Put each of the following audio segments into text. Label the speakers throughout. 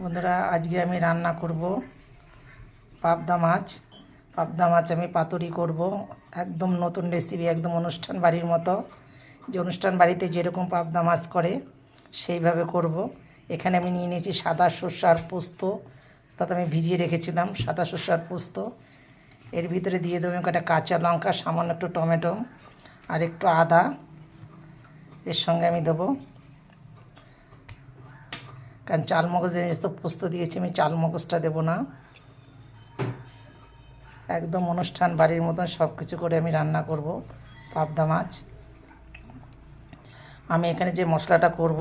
Speaker 1: বন্ধুরা, আজকে আমি রান্না করব পাবদা মাছ। পাবদা মাছ আমি পাতুরি করব। একদম নতুন রেসিপি, একদম অনুষ্ঠান বাড়ির মতো। যে অনুষ্ঠান বাড়িতে যেরকম পাবদা মাছ করে সেইভাবে করব। এখানে আমি নিয়ে নিয়েছি সাদা সর্ষার পোস্ত, তাতে আমি ভিজিয়ে রেখেছিলাম সাদা সর্ষার পোস্ত। এর ভিতরে দিয়ে দেবো কটা কাঁচা লঙ্কা, সামান্য একটু টমেটো আর একটু আদা। এর সঙ্গে আমি দেবো, কারণ চাল মগজ তো পোস্ত দিয়েছি, আমি চাল মগজটা দেবো না। একদম অনুষ্ঠান বাড়ির মতন সব কিছু করে আমি রান্না করব পাবদা মাছ। আমি এখানে যে মশলাটা করব,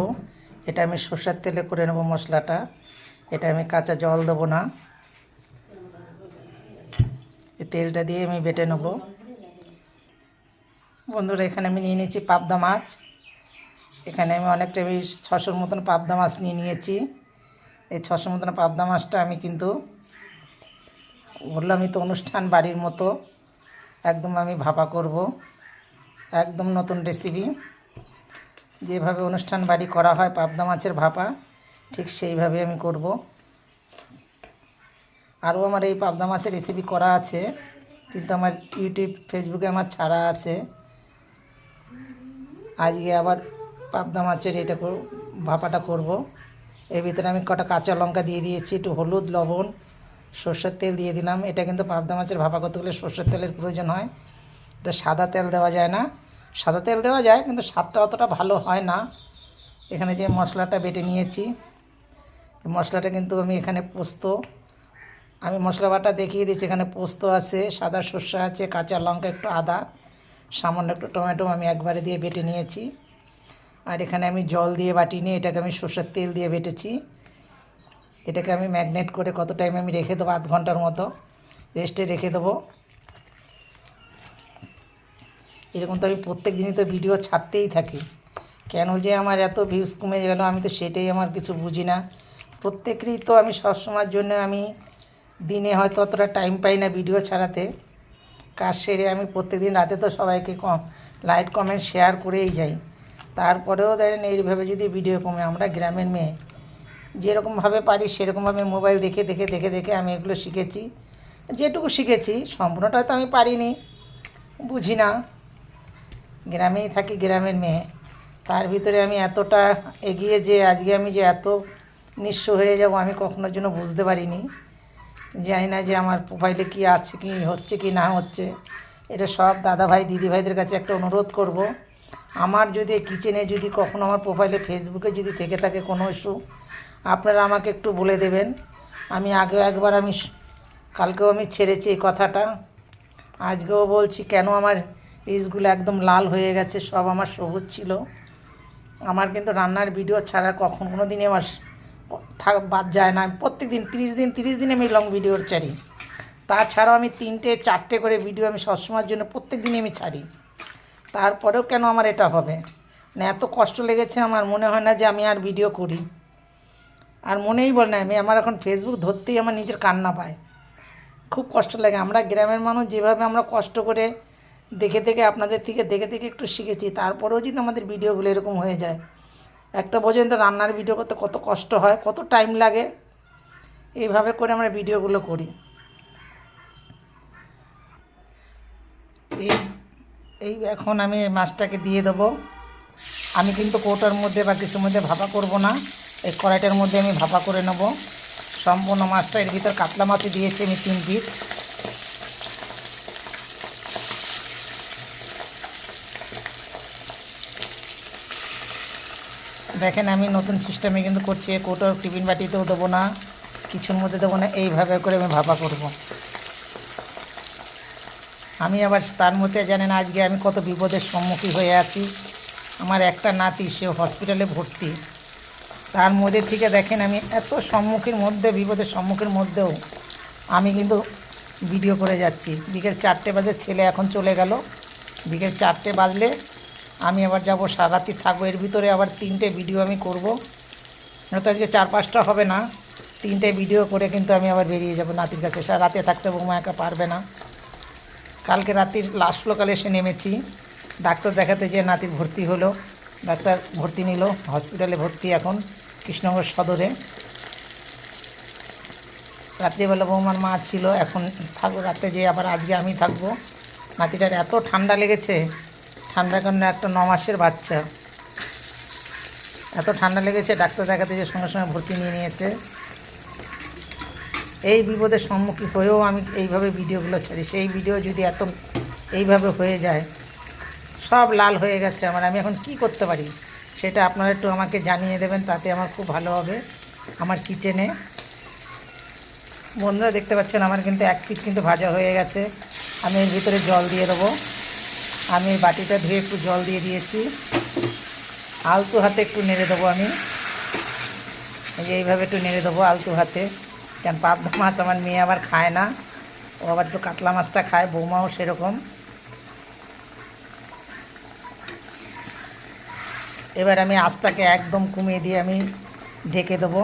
Speaker 1: এটা আমি সর্ষের তেলে করে নেব মশলাটা। এটা আমি কাঁচা জল দেবো না, এই তেলটা দিয়ে আমি বেটে নেব। বন্ধুরা, এখানে আমি নিয়ে নিয়েছি পাবদা মাছ। এখানে আমি অনেকটা 600 মতন পাবদা মাছ নিয়ে নিয়েছি। এই 600 মতন পাবদা মাছটা আমি কিন্তু বললামই তো অনুষ্ঠান বাড়ির মতো একদম আমি ভাপা করব। একদম নতুন রেসিপি, যেভাবে অনুষ্ঠান বাড়ি করা হয় পাবদা মাছের ভাপা, ঠিক সেইভাবে আমি করব। আরও আমার এই পাবদা মাছের রেসিপি করা আছে, কিন্তু আমার ইউটিউব ফেসবুকে আমার ছাড়া আছে। আজকে আবার পাবদা মাছের এটা ভাপাটা করব। এর ভিতরে আমি কটা কাঁচা লঙ্কা দিয়ে দিয়েছি, একটু হলুদ, লবণ, সর্ষের তেল দিয়ে দিলাম। এটা কিন্তু পাবদা মাছের ভাপা করতে গেলে সর্ষের তেলের প্রয়োজন হয়। এটা সাদা তেল দেওয়া যায় না। সাদা তেল দেওয়া যায়, কিন্তু স্বাদটা অতটা ভালো হয় না। এখানে যে মশলাটা বেটে নিয়েছি, মশলাটা কিন্তু আমি এখানে পোস্ত, আমি মশলা বাটা দেখিয়ে দিয়েছি। এখানে পোস্ত আছে, সাদা সর্ষে আছে, কাঁচা লঙ্কা, একটু আদা, সামান্য একটু টমেটো আমি একবারে দিয়ে বেটে নিয়েছি। আর এখানে আমি জল দিয়ে বাটি নিয়ে এটাকে আমি সর্ষের তেল দিয়ে বেটেছি। এটাকে আমি ম্যাগনেট করে কত টাইম আমি রেখে দেবো, 8 ঘন্টার মতো রেস্টে রেখে দেবো। এরকম তো আমি প্রত্যেক দিনই তো ভিডিও ছাড়তেই থাকি। কেন যে আমার এত ভিউজ কমে গেল, আমি তো সেটাই আমার কিছু বুঝি না। প্রত্যেকেরই তো আমি সবসময়ের জন্য আমি দিনে হয়তো অতটা টাইম পাই না ভিডিও ছাড়াতে। কাজ সেরে আমি প্রত্যেকদিন রাতে তো সবাইকে লাইক কমেন্ট শেয়ার করেই যাই। তারপরেও দেখেন এইভাবে যদি ভিডিও কমে, আমরা গ্রামের মেয়ে যেরকমভাবে পারি সেরকমভাবে মোবাইল দেখে দেখে দেখে দেখে আমি এগুলো শিখেছি। যেটুকু শিখেছি সম্পূর্ণটা হয়তো আমি পারিনি, বুঝি না। গ্রামেই থাকি, গ্রামের মেয়ে। তার ভিতরে আমি এতটা এগিয়ে যে আজকে আমি যে এত নিঃস্ব হয়ে যাব, আমি কখনোর জন্য বুঝতে পারিনি। জানি না যে আমার প্রোফাইলে কী আছে, কি হচ্ছে কি না হচ্ছে। এটা সব দাদাভাই দিদিভাইদের কাছে একটা অনুরোধ করব, আমার যদি কিচেনে যদি কখনো আমার প্রোফাইলে ফেসবুকে যদি থেকে থাকে কোনো ইস্যু, আপনারা আমাকে একটু বলে দেবেন। আমি আগেও একবার কালকেও আমি ছেড়েছি এই কথাটা, আজকেও বলছি। কেন আমার পিসগুলো একদম লাল হয়ে গেছে, সব আমার সবুজ ছিল। আমার কিন্তু রান্নার ভিডিও ছাড়া কোনো দিনই আমার বাদ যায় না। আমি প্রত্যেক দিন 30 দিন আমি লং ভিডিও ছাড়ি। তাছাড়াও আমি 3-4টে করে ভিডিও আমি সবসময়ের জন্য প্রত্যেক দিনই আমি ছাড়ি। তারপরেও কেন আমার এটা হবে না, এত কষ্ট লেগেছে আমার, মনে হয় না যে আমি আর ভিডিও করি। আর মনেই বলে না, আমার এখন ফেসবুক ধরতেই আমার নিজের কান্না পায়, খুব কষ্ট লাগে। আমরা গ্রামের মানুষ যেভাবে আমরা কষ্ট করে দেখে দেখে আপনাদের থেকে দেখে দেখে একটু শিখেছি, তারপরেও যদি আমাদের ভিডিওগুলো এরকম হয়ে যায়। একটা পর্যন্ত রান্নার ভিডিও করতে কত কষ্ট হয়, কত টাইম লাগে, এইভাবে করে আমরা ভিডিওগুলো করি। এই এখন আমি মাছটাকে দিয়ে দেবো। আমি কিন্তু কৌটার মধ্যে বা কিছুর মধ্যে ভাপা করব না, এই কড়াইটার মধ্যে আমি ভাপা করে নেব সম্পূর্ণ মাছটা। এর ভিতর কাতলা মাছই দিয়েছি আমি 3 পিস। দেখেন আমি নতুন সিস্টেমে কিন্তু করছি, কৌটোর টিফিন বাটিতেও দেবো না, কিছুর মধ্যে দেবো না, এইভাবে করে আমি ভাপা করব। আমি আবার তার মধ্যে জানেন আজকে আমি কত বিপদের সম্মুখীন হয়ে আছি। আমার একটা নাতি, সে হসপিটালে ভর্তি। তার মধ্যে থেকে দেখেন আমি এত সম্মুখীন মধ্যে, বিপদের সম্মুখীন মধ্যেও আমি কিন্তু ভিডিও করে যাচ্ছি। বিকেল 4টে বাজে, ছেলে এখন চলে গেল। বিকেল 4টে বাজলে আমি আবার যাব, সারারাতি থাকবো। এর ভিতরে আবার 3টে ভিডিও আমি করব, হয়তো আজকে 4-5টা হবে না, 3টে ভিডিও করে কিন্তু আমি আবার বেরিয়ে যাব নাতির কাছে। সারা রাতে থাকতে বৌমা একা পারবে না। কালকে রাত্রির লাস্ট লোকালে এসে নেমেছি, ডাক্তার দেখাতে যেয়ে নাতির ভর্তি হলো। ডাক্তার ভর্তি নিল, হসপিটালে ভর্তি এখন কৃষ্ণনগর সদরে। রাত্রিবেলা বৌমার মা ছিল, এখন থাকবো রাতে, যে আবার আজকে আমি থাকবো। নাতিটার এত ঠান্ডা লেগেছে, ঠান্ডার কারণে একটা 9 মাসের বাচ্চা, এত ঠান্ডা লেগেছে, ডাক্তার দেখাতে যে সঙ্গে সঙ্গে ভর্তি নিয়ে নিয়েছে। এই বিপদের সম্মুখীন হয়েও আমি এইভাবে ভিডিওগুলো ছাড়ি। সেই ভিডিও যদি এত এইভাবে হয়ে যায়, সব লাল হয়ে গেছে আমার, আমি এখন কি করতে পারি সেটা আপনারা একটু আমাকে জানিয়ে দেবেন, তাতে আমার খুব ভালো হবে। আমার কিচেনে বন্ধুরা দেখতে পাচ্ছেন আমার কিন্তু 1 পিঠ কিন্তু ভাজা হয়ে গেছে। আমি এর ভিতরে জল দিয়ে দেবো। আমি এই বাটিটা ধুয়ে একটু জল দিয়ে দিয়েছি, আলতু হাতে একটু নেড়ে দেবো। আমি এইভাবে একটু নেড়ে দেবো আলতু হাতে, কারণ পাবদা মাছ আমার মেয়ে আবার খায় না, ও আবার একটু কাতলা মাছটা খায়, বৌমাও সেরকম। এবার আমি আঁচটাকে একদম কমিয়ে দিয়ে আমি ঢেকে দেবো,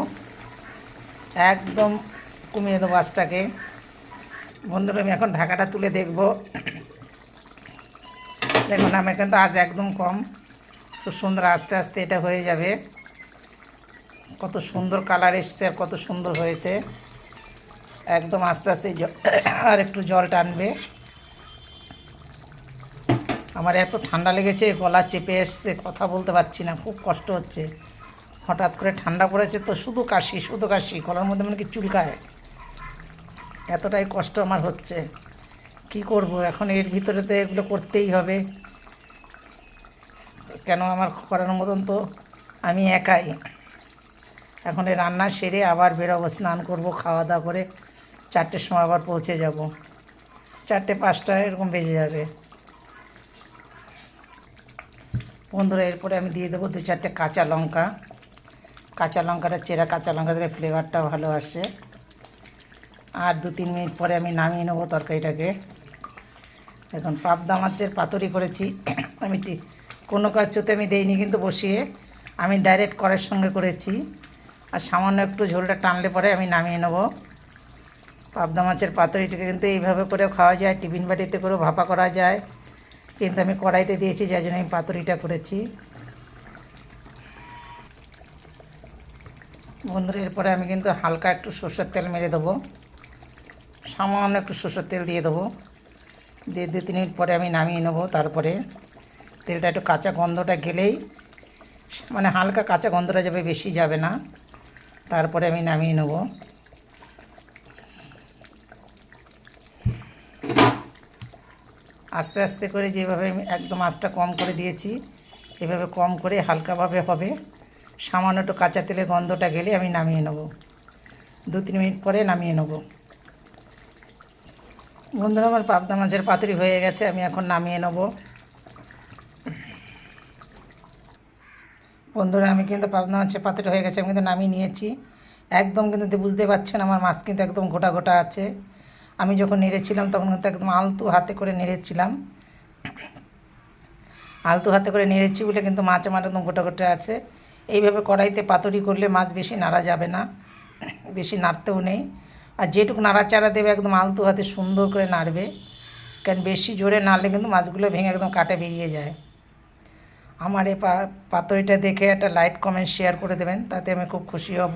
Speaker 1: একদম কমিয়ে দেবো আঁচটাকে। বন্ধুরা আমি এখন ঢাকাটা তুলে দেখব। দেখুন আমার কিন্তু আঁচ একদম কম, খুব সুন্দর আস্তে আস্তে এটা হয়ে যাবে। কত সুন্দর কালার এসছে আর কত সুন্দর হয়েছে, একদম আস্তে আস্তে আর একটু জল টানবে। আমার এত ঠান্ডা লেগেছে, গলা চেপে এসছে, কথা বলতে পারছি না, খুব কষ্ট হচ্ছে। হঠাৎ করে ঠান্ডা পড়েছে তো শুধু কাশি, শুধু কাশি, গলার মধ্যে মানে কি চুলকায়, এতটাই কষ্ট আমার হচ্ছে। কি করব এখন, এর ভিতরে তো এগুলো করতেই হবে, কেন আমার করার মতন তো আমি একাই। এখন এই রান্না সেরে আবার বেরোবো, স্নান করব, খাওয়া দাওয়া করে 4টের সময় আবার পৌঁছে যাব, 4টে 5টা এরকম বেজে যাবে। বন্ধুরা এরপরে আমি দিয়ে দেবো 2-4টে কাঁচা লঙ্কা। কাঁচা লঙ্কাটা চেরা কাঁচা লঙ্কা দিলে ফ্লেভারটা ভালো আসে। আর 2-3 মিনিট পরে আমি নামিয়ে নেবো তরকারিটাকে। এখন পাবদা মাছের পাতুরি করেছি আমি, কোনো কাজতে আমি দেইনি কিন্তু বসিয়ে, আমি ডাইরেক্ট কড়াইয়ের সঙ্গে করেছি। আর সামান্য একটু ঝোলটা টানলে পরে আমি নামিয়ে নেব। পাবদা মাছের পাতুরিটাকে কিন্তু এইভাবে করেও খাওয়া যায়, টিফিন বাটিতে করেও ভাপা করা যায়, কিন্তু আমি কড়াইতে দিয়েছি, যার জন্য আমি পাতুরিটা করেছি। বন্ধুরা এরপরে আমি কিন্তু হালকা একটু সরষের তেল মেরে দেবো, সামান্য একটু সরষের তেল দিয়ে দেবো, দিয়ে 2-3 মিনিট পরে আমি নামিয়ে নেবো। তারপরে তেলটা একটু কাঁচা গন্ধটা গেলেই, মানে হালকা কাঁচা গন্ধটা যাবে, বেশি যাবে না, তারপরে আমি নামিয়ে নেব। আস্তে আস্তে করে যেভাবে আমি একদম আঁচটা কম করে দিয়েছি, এভাবে কম করে হালকাভাবে হবে, সামান্য একটু কাঁচা তেলের গন্ধটা গেলে আমি নামিয়ে নেব। 2-3 মিনিট পরে নামিয়ে নেব। বন্ধুরা আমার পাবদা মাছের পাতুরি হয়ে গেছে, আমি এখন নামিয়ে নেব। বন্ধুরা আমি কিন্তু পাবদা মাছের পাতুরি হয়ে গেছে, আমি কিন্তু নামিয়ে নিয়েছি। একদম কিন্তু বুঝতে পারছেন আমার মাছ কিন্তু একদম গোটা গোটা আছে। আমি যখন নেড়েছিলাম তখন কিন্তু একদম আলতু হাতে করে নেড়েছিলাম, আলতু হাতে করে নেড়েছি বলে কিন্তু মাছ আমার একদম গোটা গোটা আছে। এইভাবে কড়াইতে পাতুরি করলে মাছ বেশি নাড়া যাবে না, বেশি নাড়তেও নেই। আর যেটুকু নাড়াচাড়া দেবে একদম আলতু হাতে সুন্দর করে নাড়বে, কারণ বেশি জোরে নাড়লে কিন্তু মাছগুলো ভেঙে একদম কাটে বেরিয়ে যায়। আমার এই পাতুরিটা দেখে একটা লাইক কমেন্ট শেয়ার করে দেবেন, তাতে আমি খুব খুশি হব।